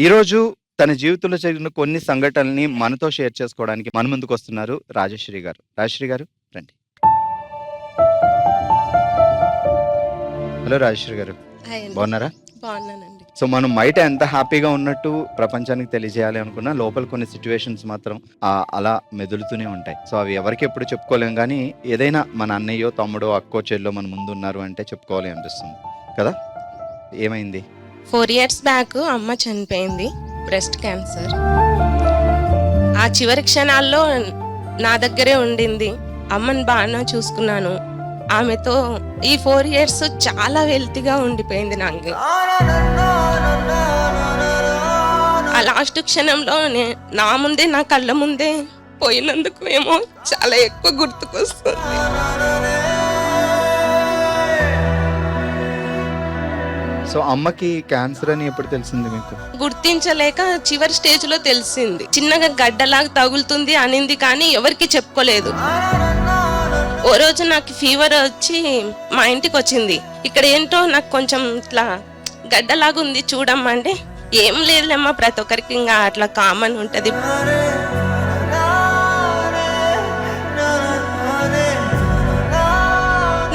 ఈరోజు తన జీవితంలో జరిగిన కొన్ని సంఘటనల్ని మనతో షేర్ చేసుకోవడానికి మన ముందుకొస్తున్నారు రాజశ్రీ గారు. రాజశ్రీ గారు రండి. హలో రాజశ్రీ గారు. హాయ్ అండి. బాగున్నారా? బాగున్నానండి. సో మనం బయట ఎంత హ్యాపీగా ఉన్నట్టు ప్రపంచానికి తెలియజేయాలి అనుకున్నా లోపల కొన్ని సిచ్యువేషన్స్ మాత్రం అలా మెదులుతూనే ఉంటాయి. సో అవి ఎవరికి ఎప్పుడు చెప్పుకోలేం కానీ ఏదైనా మన అన్నయ్యో తమ్ముడో అక్కో చెల్లో మన ముందు ఉన్నారు అంటే చెప్పుకోవాలి అనిపిస్తుంది కదా. ఏమైంది? 4 years బ్యాక్ అమ్మ చనిపోయింది, బ్రెస్ట్ క్యాన్సర్. ఆ చివరి క్షణాల్లో నా దగ్గరే ఉండింది. అమ్మని బాగా చూసుకున్నాను. ఆమెతో ఈ 4 years చాలా వెల్తీగా ఉండిపోయింది నాకు. ఆ లాస్ట్ క్షణంలో నా ముందే, నా కళ్ళ ముందే పోయినందుకు ఏమో చాలా ఎక్కువ గుర్తుకొస్తుంది. సో అమ్మకి క్యాన్సర్ అని ఎప్పుడు తెలిసింది మీకు? గుర్తించలేక చివరి స్టేజ్ లో తెలిసింది. చిన్నగా గడ్డలాగా తగులుతుంది అనింది కానీ ఎవరికి చెప్పుకోలేదు. ఓ రోజు నాకు ఫీవర్ వచ్చి మా ఇంటికి వచ్చింది. ఇక్కడ ఏంటో నాకు కొంచెం ఇట్లా గడ్డలాగా ఉంది చూడమ్మా అంటే, ఏం లేదులేమ్మా, ప్రతి ఒక్కరికి ఇంకా అట్లా కామన్ ఉంటది.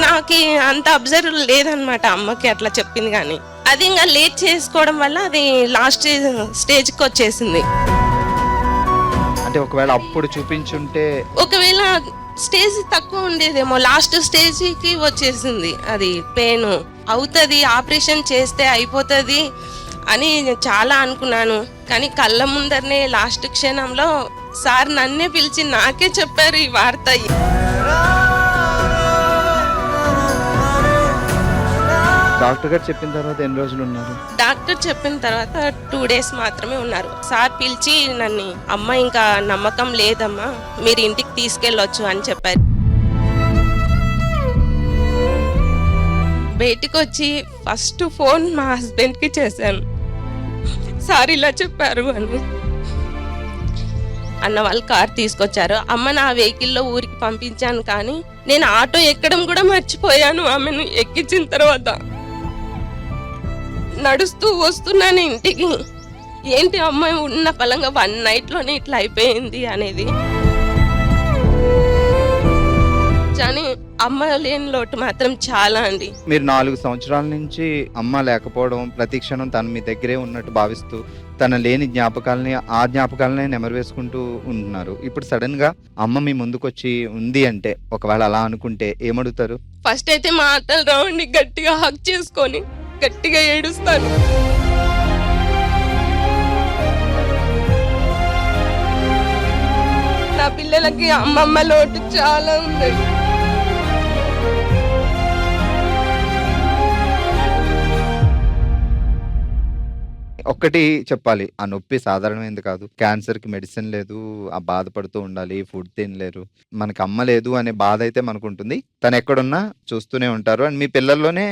నాకు అంత అబ్జర్వ్ లేదనమాట అమ్మకి అట్లా చెప్పింది కానీ. అది ఇంకా లేట్ చేసుకోవడం వల్ల అది లాస్ట్ స్టేజ్కి వచ్చేసింది. అంటే ఒకవేళ అప్పుడు చూపించుంటే, ఒకవేళ స్టేజ్ తక్కువ ఉండేదేమో, లాస్ట్ స్టేజ్కి వచ్చేసింది. అది పెయిన్ అవుతుంది, ఆపరేషన్ చేస్తే అయిపోతుంది అని చాలా అనుకున్నాను. కానీ కళ్ళ ముందరనే లాస్ట్ క్షణంలో సార్ నన్నే పిలిచి నాకే చెప్పారు ఈ వార్త. డాక్టర్ గారు చెప్పిన తర్వాత ఎన్ని రోజులు ఉన్నారు? డాక్టర్ చెప్పిన తర్వాత 2 days మాత్రమే ఉన్నారు. సార్ పిలిచి నన్ను, అమ్మ ఇంకా నమ్మకం లేదమ్మా, మీరు ఇంటికి తీసుకెళ్ళొచ్చు అని చెప్పారు. బయటికి వచ్చి ఫస్ట్ ఫోన్ మా హస్బెండ్కి చేశాను. సార్ ఇలా చెప్పారు అని. అన్న వాళ్ళు కార్ తీసుకొచ్చారు. అమ్మ నా వెహికల్లో ఊరికి పంపించాను కానీ నేను ఆటో ఎక్కడం కూడా మర్చిపోయాను. ఆమెను ఎక్కించిన తర్వాత నడుస్తూ వస్తున్నాను ఇంటికి. ఏంటి అమ్మాయి ఉన్న పలంగా 1 nightలోనే ఇట్లా అయిపోయింది అనేది. కానీ అమ్మ లేని లోటు మాత్రం చాలా అండి. మీరు 4 సంవత్సరాల నుంచి అమ్మ లేకపోవడం, ప్రతి క్షణం తను మీ దగ్గరే ఉన్నట్టు భావిస్తూ తన లేని జ్ఞాపకాలని, ఆ జ్ఞాపకాలనే నెమరు వేసుకుంటూ ఉంటున్నారు. ఇప్పుడు సడన్ గా అమ్మ మీ ముందుకొచ్చి ఉంది అంటే, ఒకవేళ అలా అనుకుంటే ఏమడుగుతారు? ఫస్ట్ అయితే మాటలు రావండి, గట్టిగా హక్ చేసుకొని గట్టిగా ఏడుస్తాను. నా పిల్లలకి అమ్మమ్మ లోటు చాలా ఉంది. ఒక్కటి చెప్పాలి, ఆ నొప్పి సాధారణమైనది కాదు. క్యాన్సర్ కి మెడిసిన్ లేదు, ఆ బాధపడుతూ ఉండాలి, ఫుడ్ తినలేరు. మనకి అమ్మ లేదు అనే బాధ అయితే మనకు ఉంటుంది. తను ఎక్కడున్నా చూస్తూనే ఉంటారు. అండ్ మీ పిల్లల్లోనే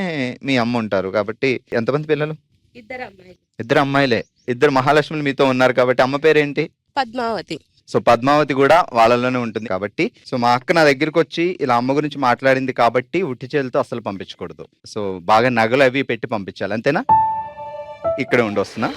మీ అమ్మ ఉంటారు కాబట్టి. ఎంతమంది పిల్లలు? 2 అమ్మాయిలు. 2 అమ్మాయిలే. 2 మహాలక్ష్ములు మీతో ఉన్నారు కాబట్టి అమ్మ పేరేంటి? పద్మావతి. సో పద్మావతి కూడా వాళ్ళలోనే ఉంటుంది కాబట్టి. సో మా అక్క నా దగ్గరికి వచ్చి ఇలా అమ్మ గురించి మాట్లాడింది కాబట్టి ఉట్టి చేతులతో అసలు పంపించకూడదు. సో బాగా నగలు అవి పెట్టి పంపించాలి, అంతేనా? ఇక్కడ ఉండొస్తున్నా.